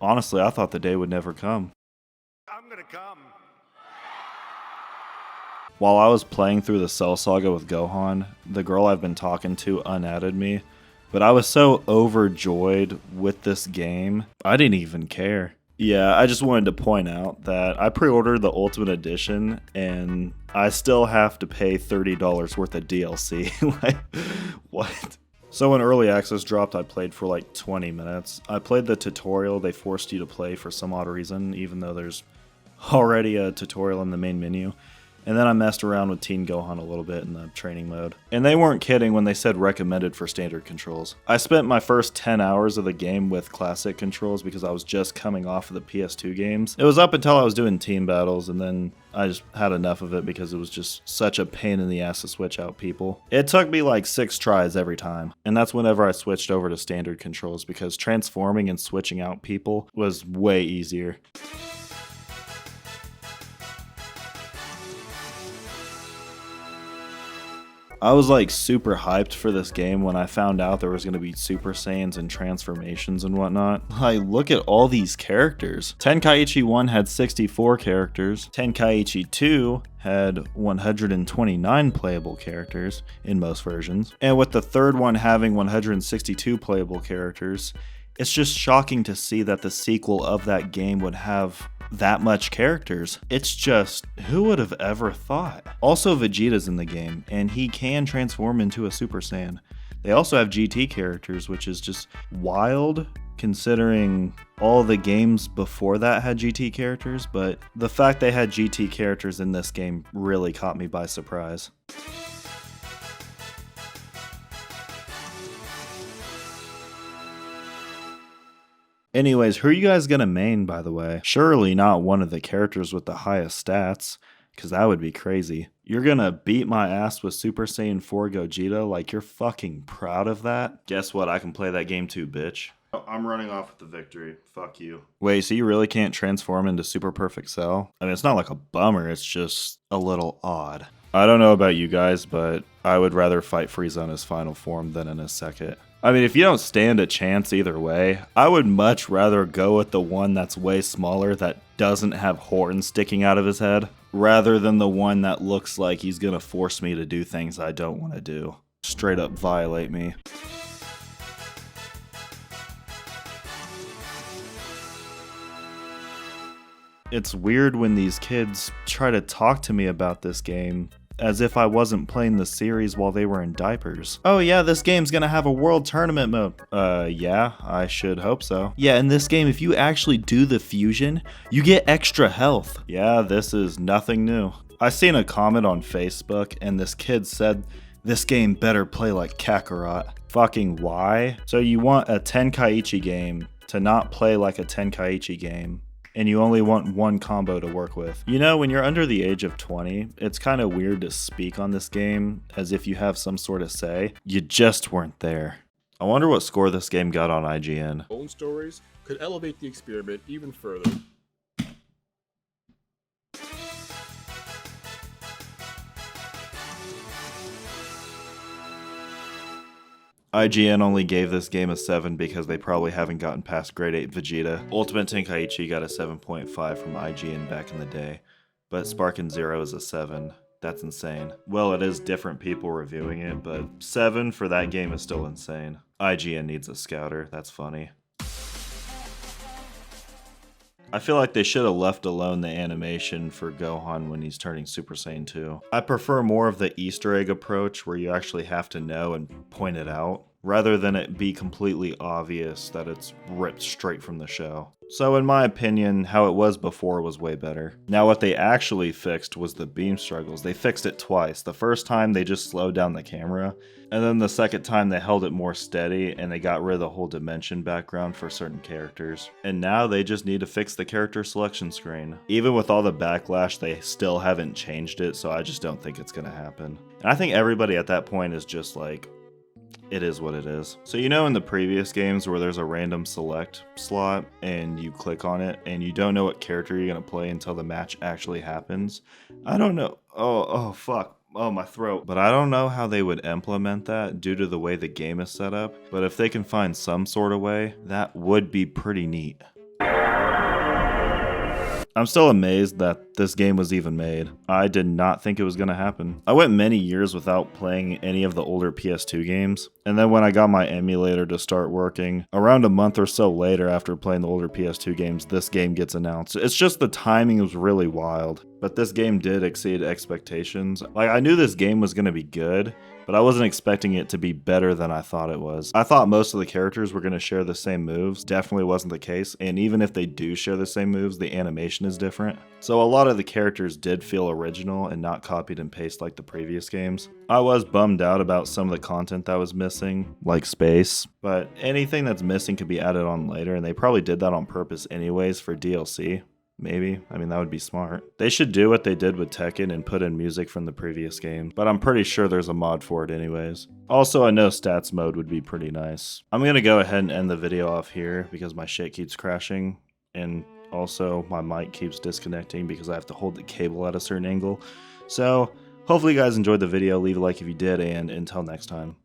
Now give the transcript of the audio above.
Honestly, I thought the day would never come. I'm gonna come. While I was playing through the Cell Saga with Gohan, the girl I've been talking to unadded me, but I was so overjoyed with this game, I didn't even care. Yeah, I just wanted to point out that I pre-ordered the Ultimate Edition and I still have to pay $30 worth of DLC. Like, what? So when Early Access dropped, I played for like 20 minutes. I played the tutorial they forced you to play for some odd reason, even though there's already a tutorial in the main menu. And then I messed around with Teen Gohan a little bit in the training mode. And they weren't kidding when they said recommended for standard controls. I spent my first 10 hours of the game with classic controls because I was just coming off of the PS2 games. It was up until I was doing team battles, and then I just had enough of it because it was just such a pain in the ass to switch out people. It took me like 6 tries every time. And that's whenever I switched over to standard controls because transforming and switching out people was way easier. I was like super hyped for this game when I found out there was going to be Super Saiyans and transformations and whatnot. Like, look at all these characters. Tenkaichi 1 had 64 characters. Tenkaichi 2 had 129 playable characters in most versions. And with the third one having 162 playable characters, it's just shocking to see that the sequel of that game would have that much characters. It's just, who would have ever thought? Also, Vegeta's in the game, and he can transform into a Super Saiyan. They also have GT characters, which is just wild considering all the games before that had GT characters, but the fact they had GT characters in this game really caught me by surprise. Anyways, who are you guys gonna main, by the way? Surely not one of the characters with the highest stats, because that would be crazy. You're gonna beat my ass with Super Saiyan 4 Gogeta like you're fucking proud of that? Guess what? I can play that game too, bitch. I'm running off with the victory. Fuck you. Wait, so you really can't transform into Super Perfect Cell? I mean, it's not like a bummer, it's just a little odd. I don't know about you guys, but I would rather fight Frieza in his final form than in his second. I mean, if you don't stand a chance either way, I would much rather go with the one that's way smaller that doesn't have horns sticking out of his head, rather than the one that looks like he's gonna force me to do things I don't want to do. Straight up violate me. It's weird when these kids try to talk to me about this game as if I wasn't playing the series while they were in diapers. Oh yeah, this game's gonna have a world tournament mode. Yeah, I should hope so. Yeah, in this game, if you actually do the fusion, you get extra health. Yeah, this is nothing new. I seen a comment on Facebook and this kid said, this game better play like Kakarot. Fucking why? So you want a Tenkaichi game to not play like a Tenkaichi game, and you only want one combo to work with. You know, when you're under the age of 20, it's kind of weird to speak on this game as if you have some sort of say. You just weren't there. I wonder what score this game got on IGN. Own stories could elevate the experiment even further. IGN only gave this game a 7 because they probably haven't gotten past grade 8 Vegeta. Ultimate Tenkaichi got a 7.5 from IGN back in the day, but Sparkin' Zero is a 7. That's insane. Well, it is different people reviewing it, but 7 for that game is still insane. IGN needs a scouter, that's funny. I feel like they should have left alone the animation for Gohan when he's turning Super Saiyan 2. I prefer more of the Easter egg approach where you actually have to know and point it out, rather than it be completely obvious that it's ripped straight from the show. So in my opinion, how it was before was way better. Now what they actually fixed was the beam struggles. They fixed it twice. The first time they just slowed down the camera, and then the second time they held it more steady and they got rid of the whole dimension background for certain characters. And now they just need to fix the character selection screen. Even with all the backlash, they still haven't changed it, so I just don't think it's gonna happen. And I think everybody at that point is just like, it is what it is. So you know in the previous games where there's a random select slot and you click on it and you don't know what character you're gonna play until the match actually happens? I don't know. Oh fuck. Oh, my throat. But I don't know how they would implement that due to the way the game is set up. But if they can find some sort of way, that would be pretty neat. I'm still amazed that this game was even made. I did not think it was going to happen. I went many years without playing any of the older PS2 games, and then when I got my emulator to start working, around a month or so later after playing the older PS2 games, this game gets announced. It's just the timing was really wild, but this game did exceed expectations. Like, I knew this game was going to be good, but I wasn't expecting it to be better than I thought it was. I thought most of the characters were going to share the same moves. Definitely wasn't the case, and even if they do share the same moves, the animation is different. So a lot of the characters did feel original and not copied and pasted like the previous games. I was bummed out about some of the content that was missing, like space, but anything that's missing could be added on later, and they probably did that on purpose anyways for DLC. Maybe. I mean, that would be smart. They should do what they did with Tekken and put in music from the previous game, but I'm pretty sure there's a mod for it anyways. Also, I know stats mode would be pretty nice. I'm gonna go ahead and end the video off here because my shit keeps crashing, and also my mic keeps disconnecting because I have to hold the cable at a certain angle. So, hopefully you guys enjoyed the video. Leave a like if you did, and until next time.